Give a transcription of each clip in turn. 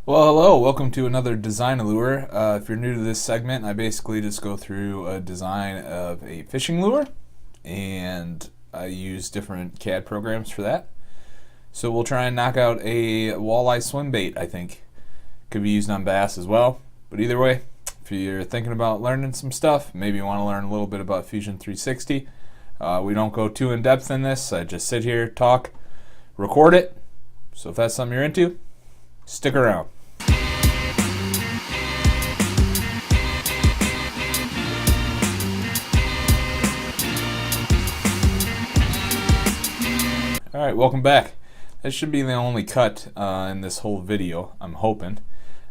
Well, hello, welcome to another design lure. If you're new to this segment, I basically just go through a design of a fishing lure, and I use different CAD programs for that. So we'll try and knock out a walleye swim bait, I think. Could be used on bass as well, but either way, if you're thinking about learning some stuff, maybe you want to learn a little bit about Fusion 360. We don't go too in depth in this. I just sit here, talk, record it. So if that's something you're into, stick around. Alright, welcome back. This should be the only cut in this whole video, I'm hoping.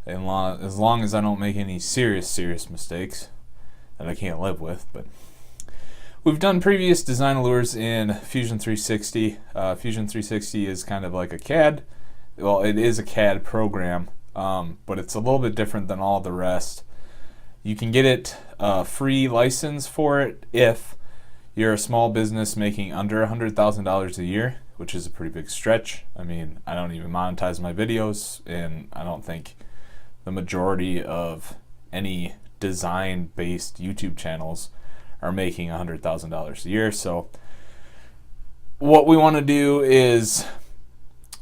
As long as I don't make any serious mistakes that I can't live with. But we've done previous design lures in Fusion 360. Fusion 360 is kind of like a CAD. Well, it is a CAD program, but it's a little bit different than all the rest. You can get it free license for it if you're a small business making under $100,000 a year, which is a pretty big stretch. I mean, I don't even monetize my videos, and I don't think the majority of any design-based YouTube channels are making $100,000 a year. So what we want to do is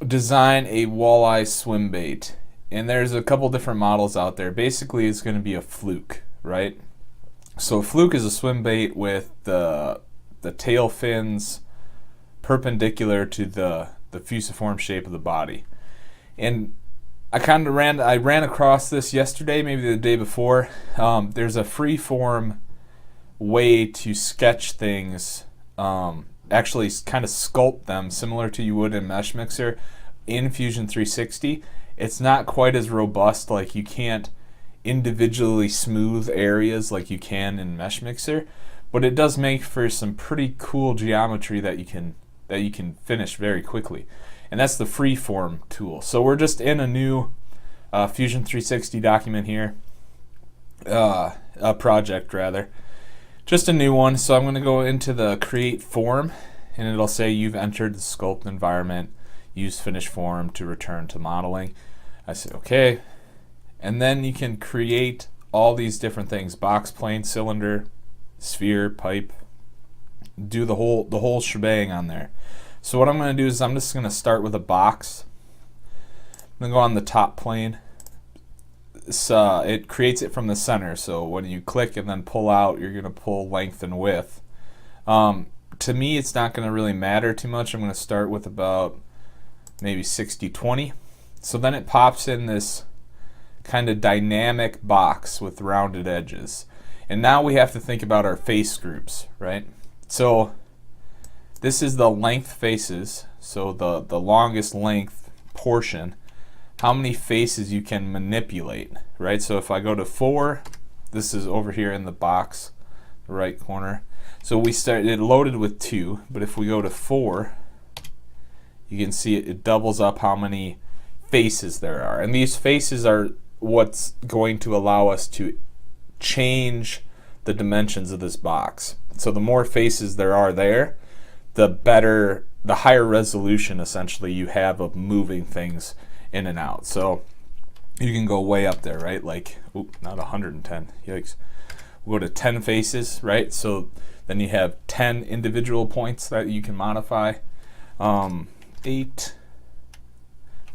design a walleye swim bait. And there's a couple different models out there. Basically, it's going to be a fluke, right? So a fluke is a swim bait with the tail fins perpendicular to the fusiform shape of the body. And I ran across this yesterday, maybe the day before. There's a free-form way to sketch things, actually kind of sculpt them similar to you would in Mesh Mixer in Fusion 360. It's not quite as robust, like you can't individually smooth areas like you can in Mesh Mixer, but it does make for some pretty cool geometry that you can finish very quickly. And that's the freeform tool. So we're just in a new Fusion 360 document here, a project rather, just a new one. So I'm going to go into the create form, and it'll say you've entered the sculpt environment, use finish form to return to modeling. I say okay, and then you can create all these different things: box, plane, cylinder, sphere, pipe. Do the whole shebang on there. So what I'm going to do is I'm just going to start with a box. I'm going to go on the top plane. It creates it from the center, so when you click and then pull out, you're going to pull length and width. To me, it's not going to really matter too much. I'm going to start with about maybe 60-20. So then it pops in this kind of dynamic box with rounded edges. And now we have to think about our face groups, right? So this is the length faces, so the longest length portion, how many faces you can manipulate, right? So if I go to 4, this is over here in the box, the right corner. So it loaded with 2, but if we go to 4, you can see it doubles up how many faces there are. And these faces are what's going to allow us to change the dimensions of this box. So the more faces there are there, the better, the higher resolution essentially you have of moving things in and out. So you can go way up there, right? Like, not 110, yikes. We'll go to 10 faces, right? So then you have 10 individual points that you can modify. 8.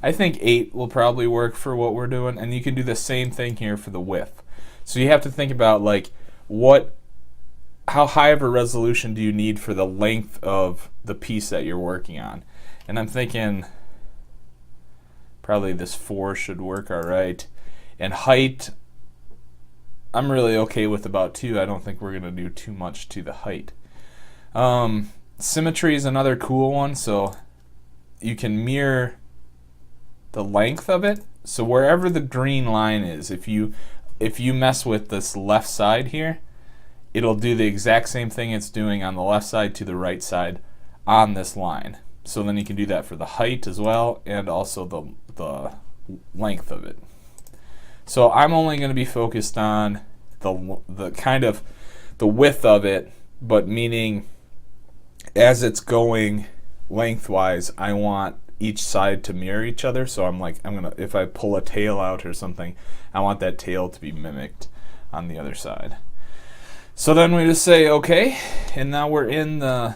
I think 8 will probably work for what we're doing, and you can do the same thing here for the width. So you have to think about like how high of a resolution do you need for the length of the piece that you're working on. And I'm thinking probably this 4 should work all right. And height, I'm really okay with about 2. I don't think we're going to do too much to the height. Symmetry is another cool one, so you can mirror the length of it. So wherever the green line is, if you mess with this left side here, it'll do the exact same thing it's doing on the left side to the right side on this line. So then you can do that for the height as well, and also the length of it. So I'm only going to be focused on the kind of the width of it, but meaning as it's going lengthwise, I want each side to mirror each other. So I'm gonna, if I pull a tail out or something, I want that tail to be mimicked on the other side. So then we just say okay, and now we're in the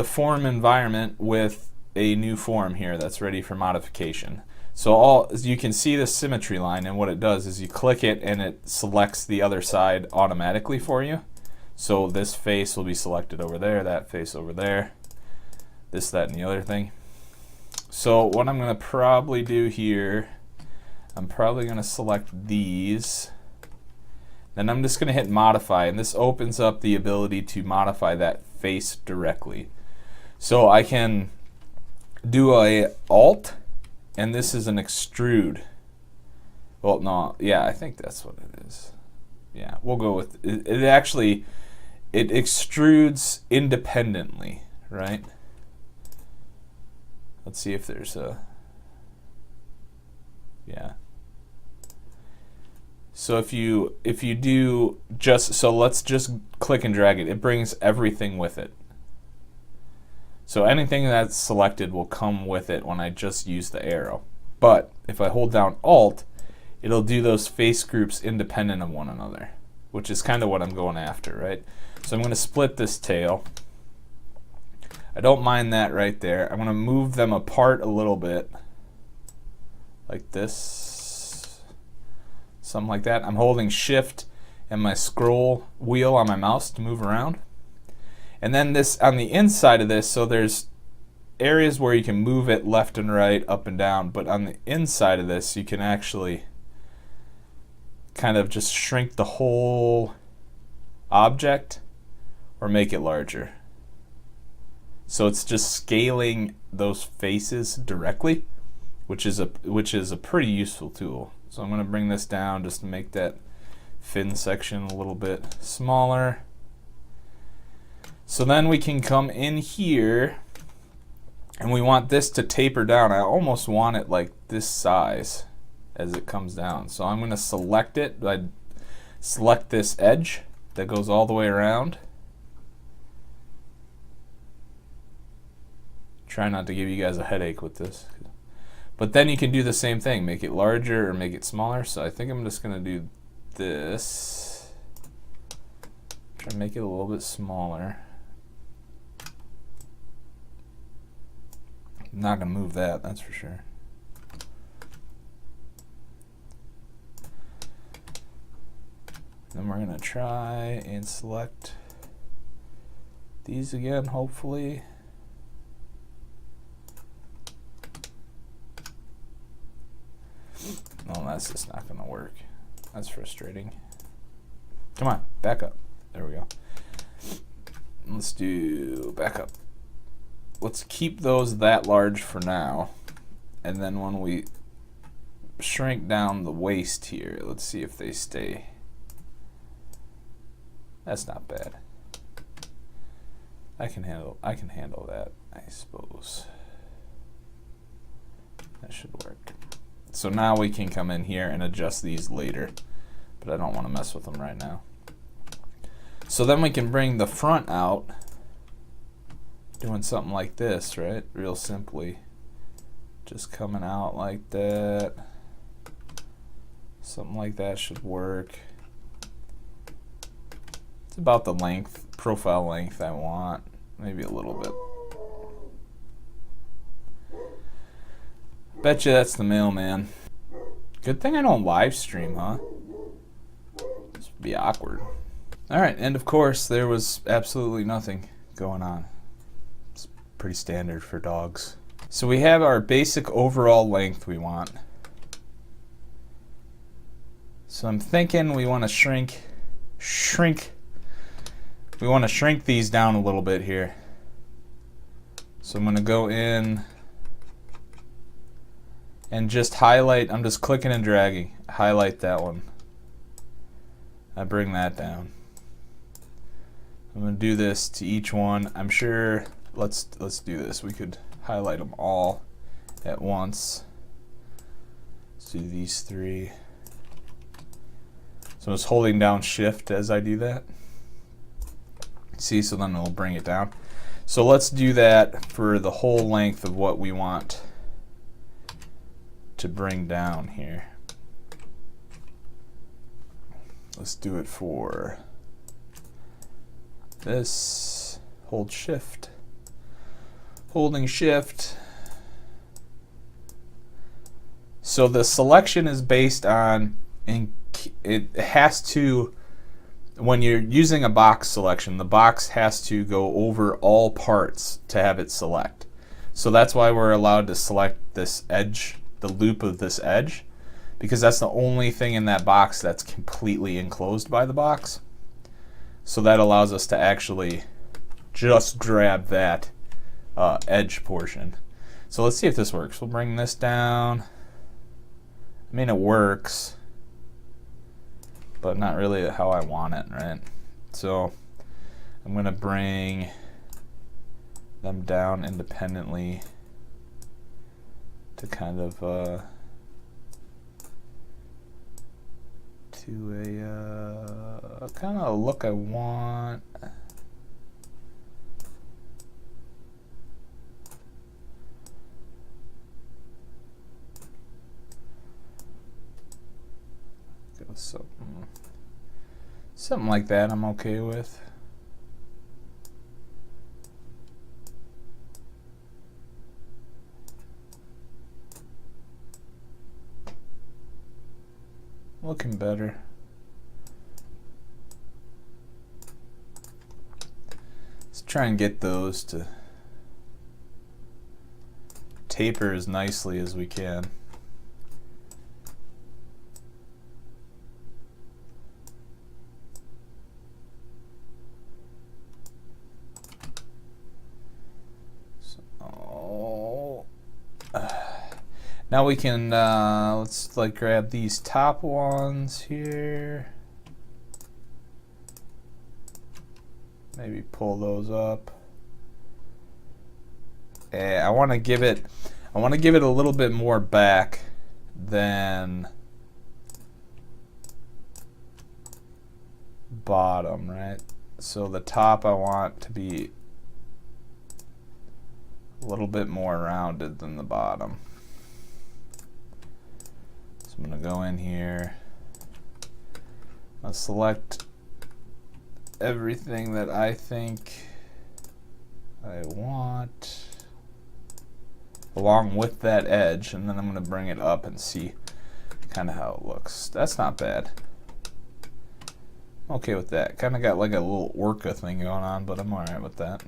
form environment with a new form here that's ready for modification. So you can see the symmetry line, and what it does is you click it and it selects the other side automatically for you. So this face will be selected over there, that face over there, this, that, and the other thing. So what I'm going to probably do here, I'm probably going to select these. Then I'm just going to hit modify, and this opens up the ability to modify that face directly. So I can do a alt, and this is an extrude. Well, no, yeah, I think that's what it is. Yeah, we'll go with it. It extrudes independently, right? Let's see if there's a, yeah. So if you do just, so let's just click and drag it. It brings everything with it. So anything that's selected will come with it when I just use the arrow. But if I hold down Alt, it'll do those face groups independent of one another, which is kind of what I'm going after, right? So I'm going to split this tail. I don't mind that right there. I'm going to move them apart a little bit, like this. Something like that. I'm holding shift and my scroll wheel on my mouse to move around. And then this, on the inside of this, so there's areas where you can move it left and right, up and down, but on the inside of this you can actually kind of just shrink the whole object or make it larger. So it's just scaling those faces directly, which is a pretty useful tool. So I'm going to bring this down just to make that fin section a little bit smaller. So then we can come in here, and we want this to taper down. I almost want it like this size as it comes down. So I'm going to select it. I select this edge that goes all the way around. Try not to give you guys a headache with this. But then you can do the same thing, make it larger or make it smaller. So I think I'm just going to do this. Try to make it a little bit smaller. I'm not going to move that, that's for sure. Then we're going to try and select these again, hopefully. No, that's just not going to work. That's frustrating. Come on, back up. There we go. Let's do back up. Let's keep those that large for now. And then when we shrink down the waist here, let's see if they stay. That's not bad. I can handle that, I suppose. That should work. So now we can come in here and adjust these later, but I don't want to mess with them right now. So then we can bring the front out, doing something like this, right? Real simply. Just coming out like that. Something like that should work. It's about the length, profile length I want. Maybe a little bit. Betcha that's the mailman. Good thing I don't live stream, huh? This would be awkward. Alright, and of course there was absolutely nothing going on. It's pretty standard for dogs. So we have our basic overall length we want. So I'm thinking we want to shrink. We want to shrink these down a little bit here. So I'm going to go in and just highlight. I'm just clicking and dragging. Highlight that one. I bring that down. I'm going to do this to each one. I'm sure, let's do this. We could highlight them all at once. Let's do these three. So I'm just holding down shift as I do that. See, so then it'll bring it down. So let's do that for the whole length of what we want to bring down here. Let's do it for this. Hold shift. Holding shift. So the selection is based on, it has to, when you're using a box selection, the box has to go over all parts to have it select. So that's why we're allowed to select this edge, the loop of this edge, because that's the only thing in that box that's completely enclosed by the box. So that allows us to actually just grab that edge portion. So let's see if this works. We'll bring this down. I mean, it works, but not really how I want it, right? So I'm gonna bring them down independently to kind of to a kind of look I want. Go something like that I'm okay with. Looking better. Let's try and get those to taper as nicely as we can. Now we can, let's like grab these top ones here. Maybe pull those up. And I want to give it a little bit more back than bottom, right? So the top I want to be a little bit more rounded than the bottom. I'm going to go in here, I'll select everything that I think I want along with that edge, and then I'm going to bring it up and see kind of how it looks. That's not bad. I'm okay with that. Kind of got like a little orca thing going on, but I'm alright with that.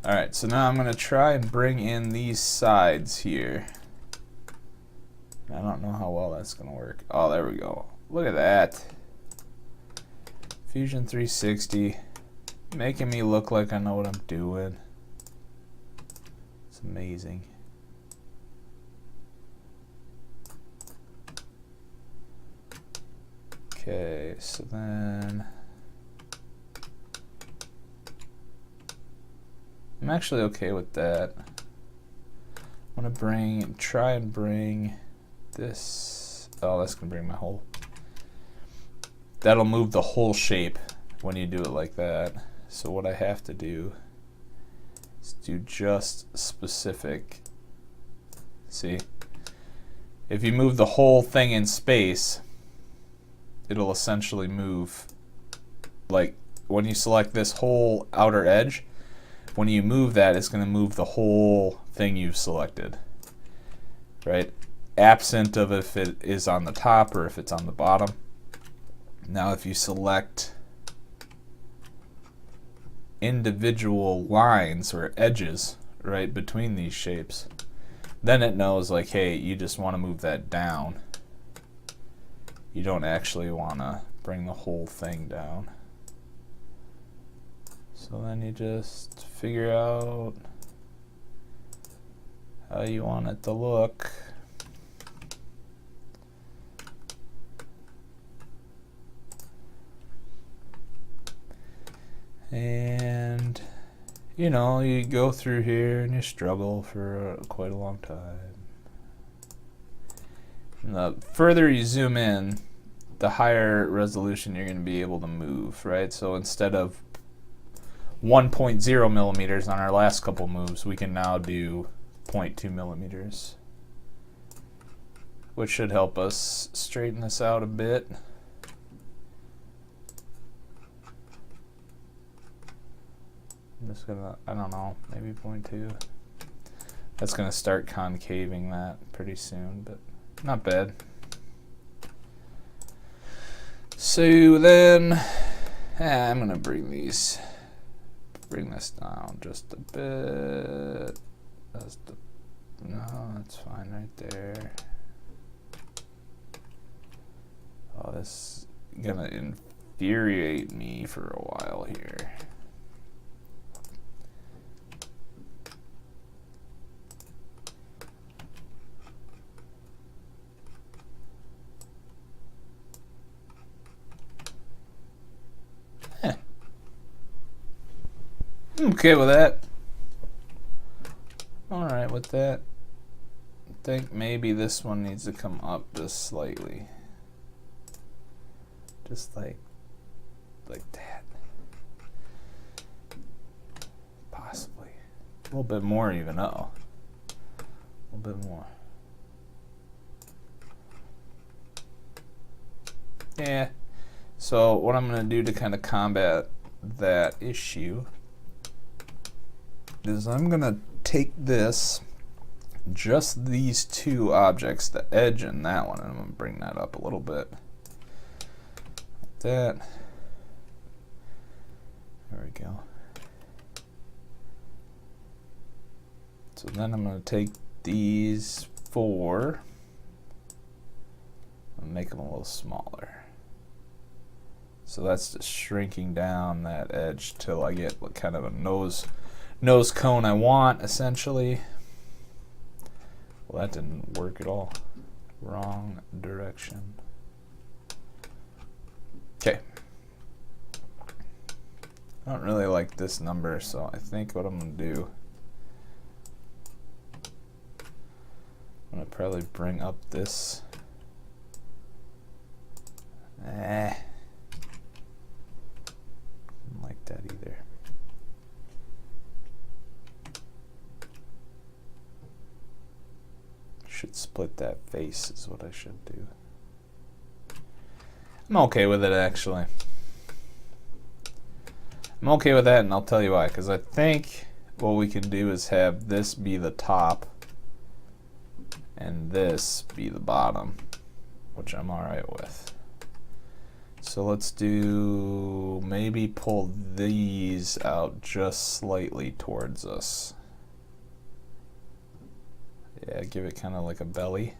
Alright, so now I'm going to try and bring in these sides here. I don't know how well that's going to work. Oh, there we go. Look at that. Fusion 360. Making me look like I know what I'm doing. It's amazing. Okay, so then I'm actually okay with that. I'm gonna try and bring this. Oh, that's gonna bring my whole. That'll move the whole shape when you do it like that. So what I have to do is do just specific. See? If you move the whole thing in space, it'll essentially move, like when you select this whole outer edge, when you move that, it's going to move the whole thing you've selected, right? Absent of if it is on the top or if it's on the bottom. Now if you select individual lines or edges right between these shapes, then it knows like, hey, you just want to move that down. You don't actually want to bring the whole thing down. So then you just figure out how you want it to look. And you know, you go through here and you struggle for quite a long time. And the further you zoom in, the higher resolution you're going to be able to move, right? So instead of 1.0 millimeters on our last couple moves, we can now do 0.2 millimeters, which should help us straighten this out a bit. I'm just gonna, I don't know, maybe 0.2. That's gonna start concaving that pretty soon, but not bad. So then, I'm gonna bring this down just a bit. No, that's fine right there. Oh, this is gonna infuriate me for a while here. I'm okay with that. Alright with that. I think maybe this one needs to come up just slightly. Just like that. Possibly. A little bit more even. Uh-oh. A little bit more. Yeah. So what I'm going to do to kind of combat that issue is I'm going to take this, just these two objects, the edge and that one, and I'm going to bring that up a little bit. Like that. There we go. So then I'm going to take these four and make them a little smaller. So that's just shrinking down that edge till I get what kind of a nose cone I want, essentially. Well, that didn't work at all. Wrong direction. Okay. I don't really like this number, so I think what I'm going to do, I'm going to probably bring up this. Don't like that either. Should split that face is what I should do. I'm okay with it, actually. I'm okay with that, and I'll tell you why. Because I think what we can do is have this be the top and this be the bottom, which I'm alright with. So let's do, maybe pull these out just slightly towards us. Yeah, give it kind of like a belly.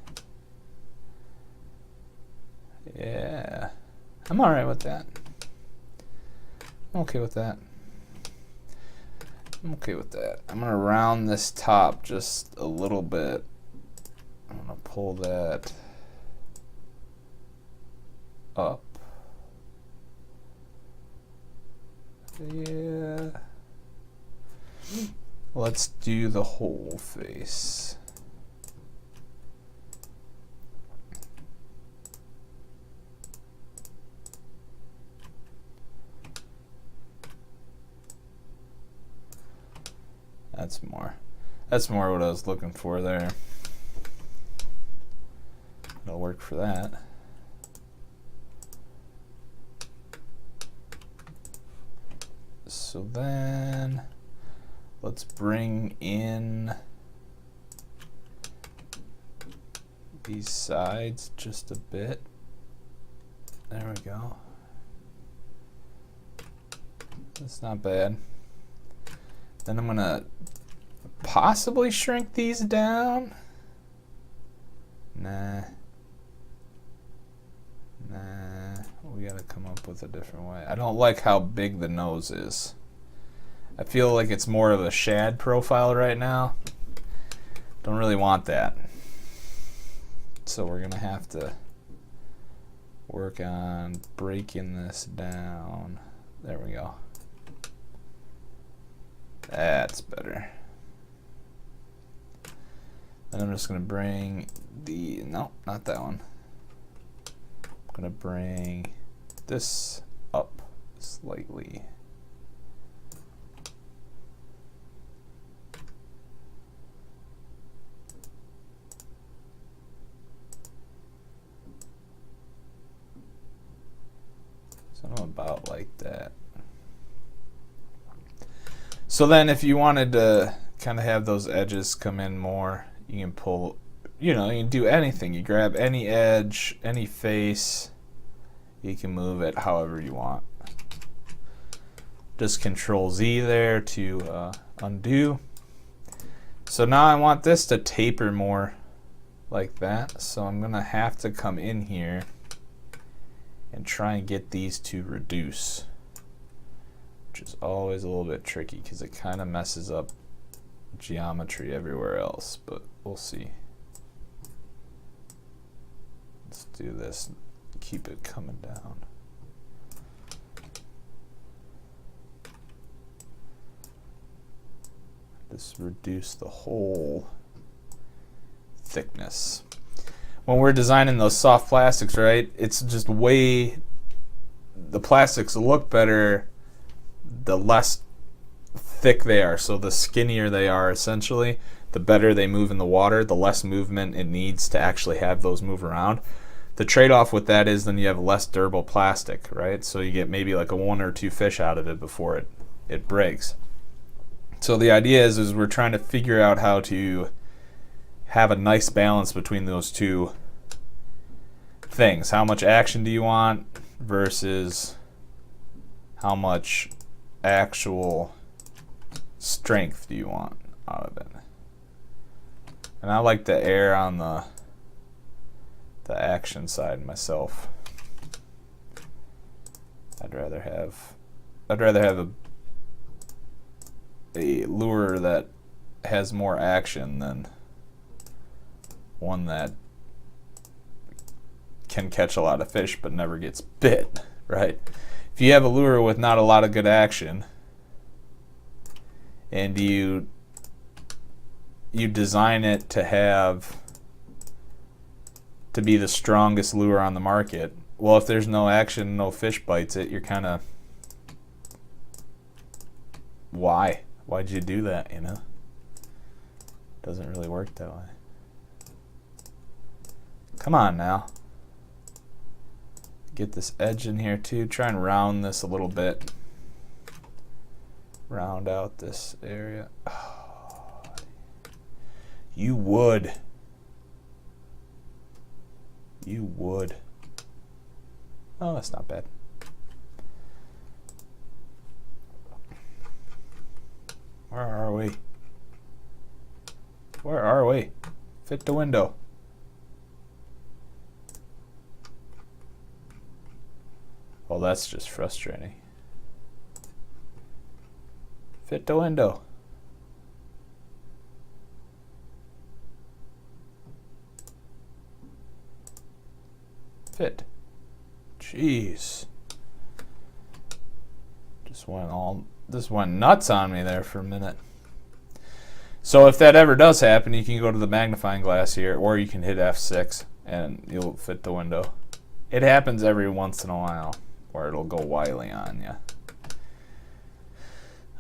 Yeah, I'm alright with that. I'm okay with that. I'm okay with that. I'm gonna round this top just a little bit. I'm gonna pull that up. Yeah. Let's do the whole face. That's more what I was looking for there. It'll work for that. So then let's bring in these sides just a bit. There we go. That's not bad. Then I'm gonna possibly shrink these down. Nah. We gotta come up with a different way. I don't like how big the nose is. I feel like it's more of a shad profile right now. Don't really want that. So we're gonna have to work on breaking this down. There we go. That's better. And I'm just gonna bring the, no, not that one. I'm gonna bring this up slightly. Something about like that. So then if you wanted to kind of have those edges come in more, you can pull, you can do anything. You grab any edge, any face, you can move it however you want. Just Control Z there to undo. So now I want this to taper more like that. So I'm gonna have to come in here and try and get these to reduce, which is always a little bit tricky because it kind of messes up geometry everywhere else, but we'll see. Let's do this, keep it coming down. Just reduce the whole thickness. When we're designing those soft plastics, right, it's just the plastics look better the less thick they are. So the skinnier they are, essentially, the better they move in the water, the less movement it needs to actually have those move around. The trade-off with that is then you have less durable plastic, right? So you get maybe like a 1 or 2 fish out of it before it breaks. So the idea is we're trying to figure out how to have a nice balance between those two things. How much action do you want versus how much actual strength do you want out of it? And I like to err on the action side myself. I'd rather have a lure that has more action than one that can catch a lot of fish but never gets bit, right? If you have a lure with not a lot of good action and you design it to be the strongest lure on the market, well, if there's no action, no fish bites it, you're kind of, why'd you do that, Doesn't really work that way. Come on now. Get this edge in here too. Try and round this a little bit. Round out this area. Oh, you would. Oh, that's not bad. Where are we? Where are we? Fit the window. Well, that's just frustrating. Fit the window. Fit. Jeez. Just went nuts on me there for a minute. So if that ever does happen, you can go to the magnifying glass here, or you can hit F6 and you'll fit the window. It happens every once in a while where it'll go wily on you.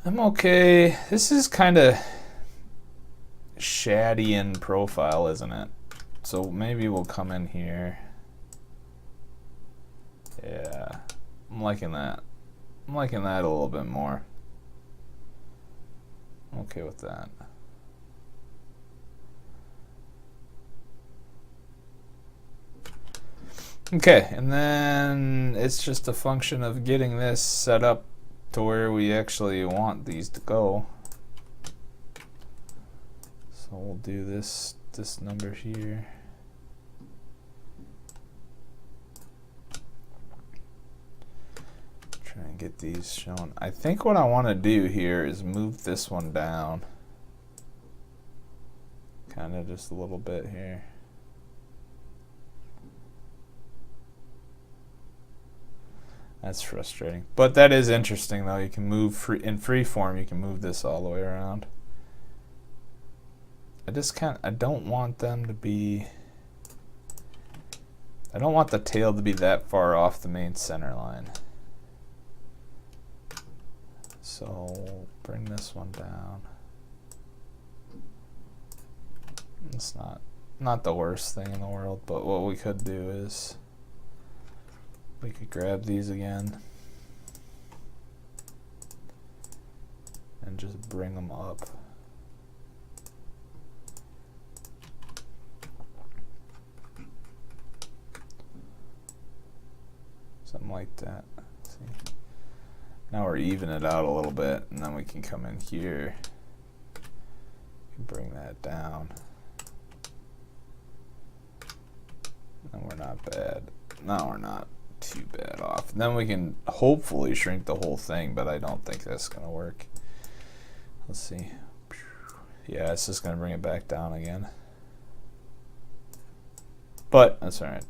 I'm okay. This is kind of shaddy in profile, isn't it? So maybe we'll come in here. Yeah, I'm liking that. I'm liking that a little bit more. I'm okay with that. Okay, and then it's just a function of getting this set up to where we actually want these to go. So we'll do this number here. Try and get these shown. I think what I want to do here is move this one down. Kind of just a little bit here. That's frustrating. But that is interesting though. You can move in free form, you can move this all the way around. I don't want them to be, I don't want the tail to be that far off the main center line. So bring this one down. It's not the worst thing in the world, but what we could do is we could grab these again. and just bring them up. Something like that. Let's see. Now we're evening it out a little bit, and then we can come in here and bring that down. And we're not bad. No, we're not too bad off. And then we can hopefully shrink the whole thing, but I don't think that's going to work. Let's see. Yeah, it's just going to bring it back down again. But that's all right.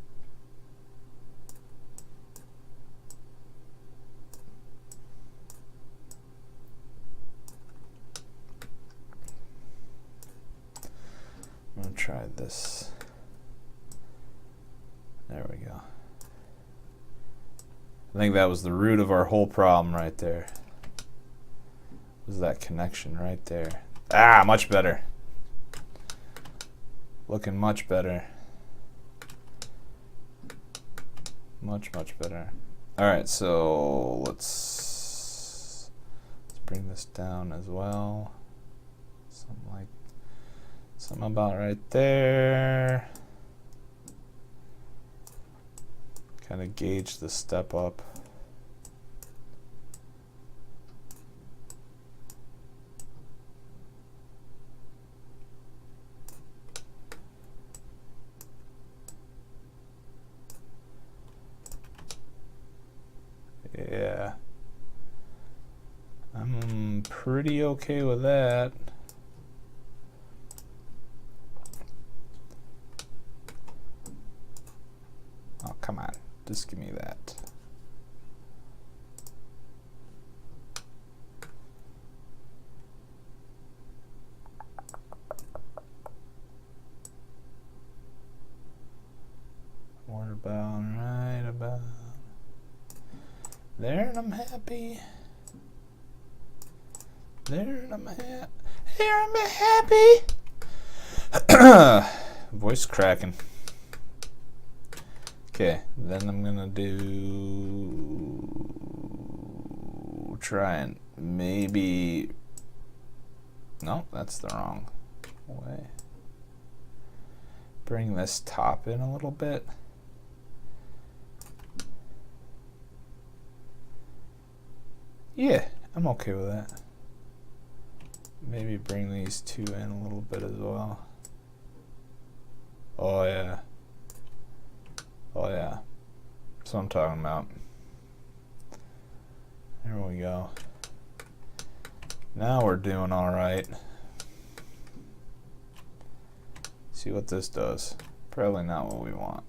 I'm going to try this. There we go. I think that was the root of our whole problem right there. Was that connection right there. Ah, much better. Looking much better. Much better. Alright, so let's bring this down as well. Something about right there. Kind of gauge the step up. Yeah. I'm pretty okay with that. Oh, come on. Just give me that. What about right about there, and I'm happy. There, and I'm happy. Here, I'm happy. Voice cracking. Okay, then I'm gonna try and maybe, no, that's the wrong way. Bring this top in a little bit. Yeah, I'm okay with that. Maybe bring these two in a little bit as well. Oh yeah. Oh yeah, that's what I'm talking about. There we go. Now we're doing all right. See what this does. Probably not what we want.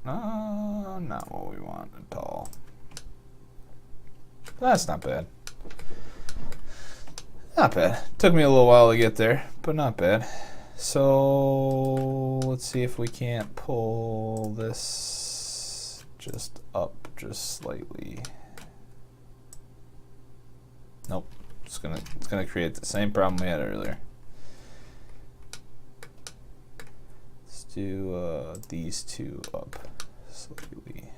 No, not what we want at all. That's not bad. Not bad. Took me a little while to get there, but not bad. So let's see if we can't pull this just up just slightly. Nope. It's gonna create the same problem we had earlier. Let's do these two up slightly.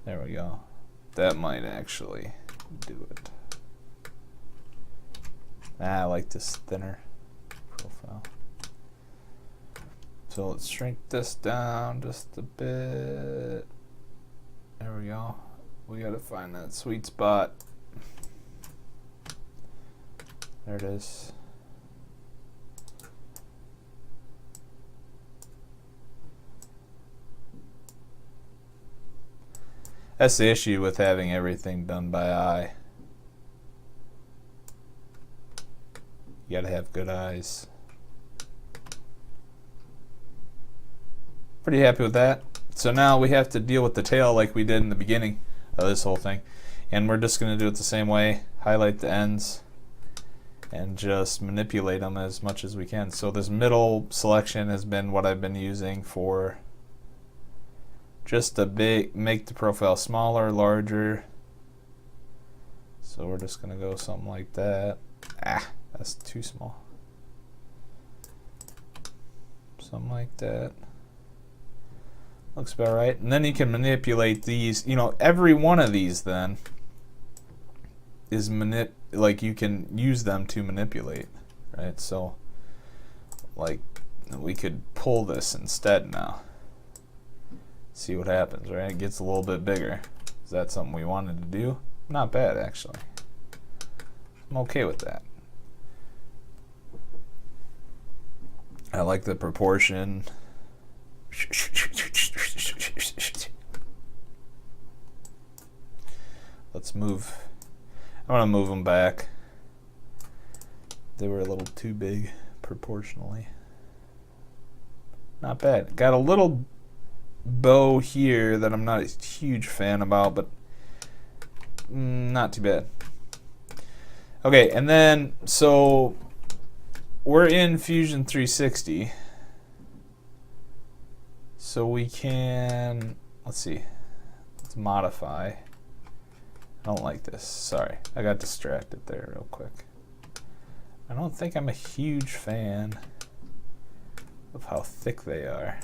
There we go. That might actually do it. I like this thinner profile. So let's shrink this down just a bit. There we go. We gotta find that sweet spot. There it is. That's the issue with having everything done by eye. You gotta have good eyes. Pretty happy with that. So now we have to deal with the tail like we did in the beginning of this whole thing. And we're just gonna do it the same way. Highlight the ends and just manipulate them as much as we can. So this middle selection has been what I've been using for just to make the profile smaller, larger. So we're just gonna go something like that. Ah, that's too small. Something like that. Looks about right. And then you can manipulate these, you know, every one of these then is like you can use them to manipulate, right? So like we could pull this instead now. See what happens, right? It gets a little bit bigger. Is that something we wanted to do? Not bad, actually. I'm okay with that. I like the proportion. Let's move. I want to move them back. They were a little too big proportionally. Not bad. Got a little bow here that I'm not a huge fan about, but not too bad. Okay, and then so we're in Fusion 360, so we can, let's see, let's modify. I don't like this. Sorry, I got distracted there real quick. I don't think I'm a huge fan of how thick they are.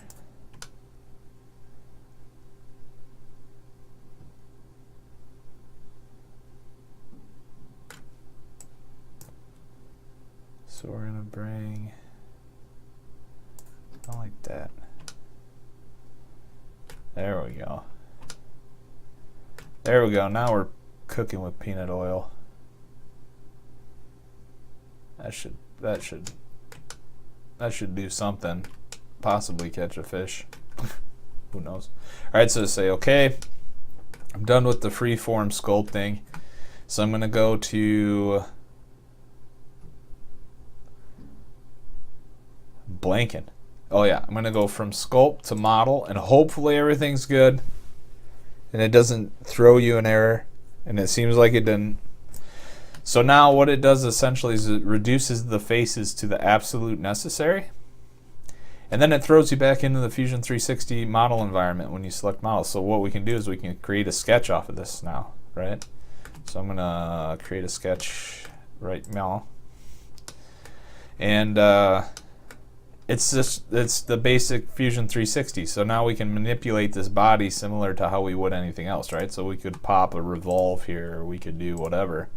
So we're gonna bring, I don't like that. There we go. There we go. Now we're cooking with peanut oil. That should do something. Possibly catch a fish. Who knows? All right, so say okay. I'm done with the freeform sculpting. So I'm gonna go to blanking. Oh yeah, I'm gonna go from sculpt to model, and hopefully everything's good and it doesn't throw you an error, and it seems like it didn't. So now what it does essentially is it reduces the faces to the absolute necessary, and then it throws you back into the Fusion 360 model environment when you select model. So what we can do is we can create a sketch off of this now, right? So I'm gonna create a sketch right now, and it's the basic Fusion 360. So now we can manipulate this body similar to how we would anything else, right? So we could pop a revolve here, or we could do whatever.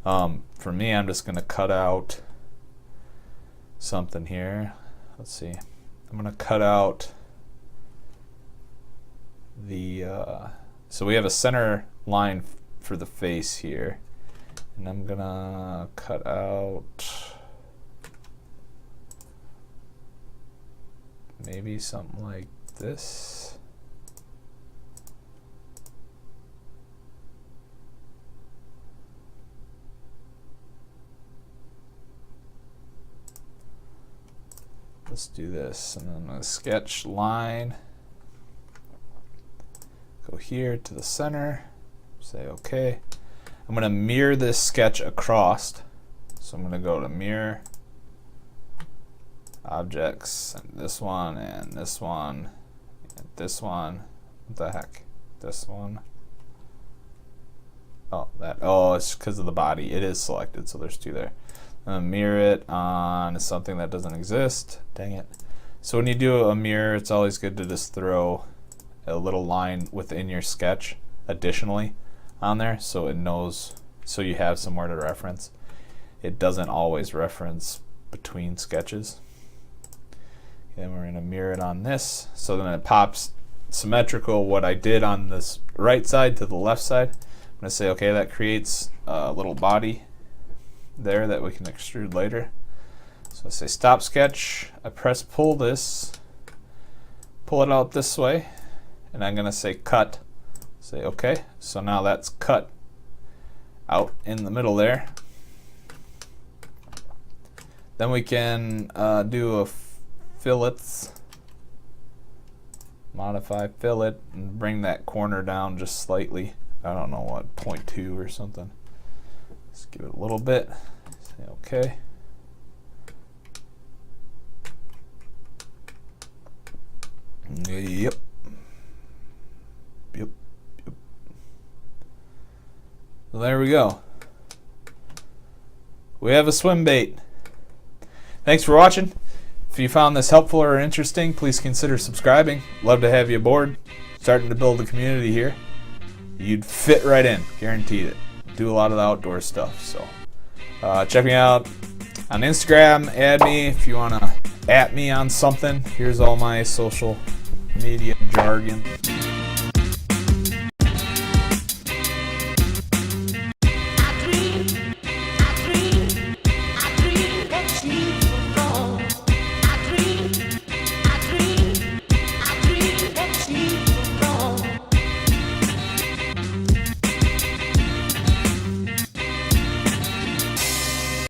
For me, I'm just gonna cut out something here. Let's see. I'm gonna cut out the so we have a center line for the face here, and I'm gonna cut out maybe something like this. Let's do this, and then I'm gonna sketch line, go here to the center, say okay. I'm gonna mirror this sketch across, so I'm gonna go to mirror objects, and this one, and this one, and this one. What the heck? This one. Oh, that. Oh, it's because of the body. It is selected, so there's two there. Mirror it on something that doesn't exist. Dang it. So when you do a mirror, it's always good to just throw a little line within your sketch additionally on there, so it knows, so you have somewhere to reference. It doesn't always reference between sketches. Then we're going to mirror it on this, so then it pops symmetrical what I did on this right side to the left side. I'm going to say okay, that creates a little body there that we can extrude later. So I say stop sketch, I press pull this, pull it out this way, and I'm going to say cut. Say okay, so now that's cut out in the middle there. Then we can do a fillets, modify fillet, and bring that corner down just slightly. I don't know what, 0.2 or something. Let's give it a little bit. Say okay. Yep. Yep. Yep. Well, there we go. We have a swim bait. Thanks for watching. If you found this helpful or interesting, please consider subscribing. Love to have you aboard. Starting to build a community here. You'd fit right in, guaranteed it. do a lot of the outdoor stuff. So check me out on Instagram. Add me if you want to @ me on something. Here's all my social media jargon.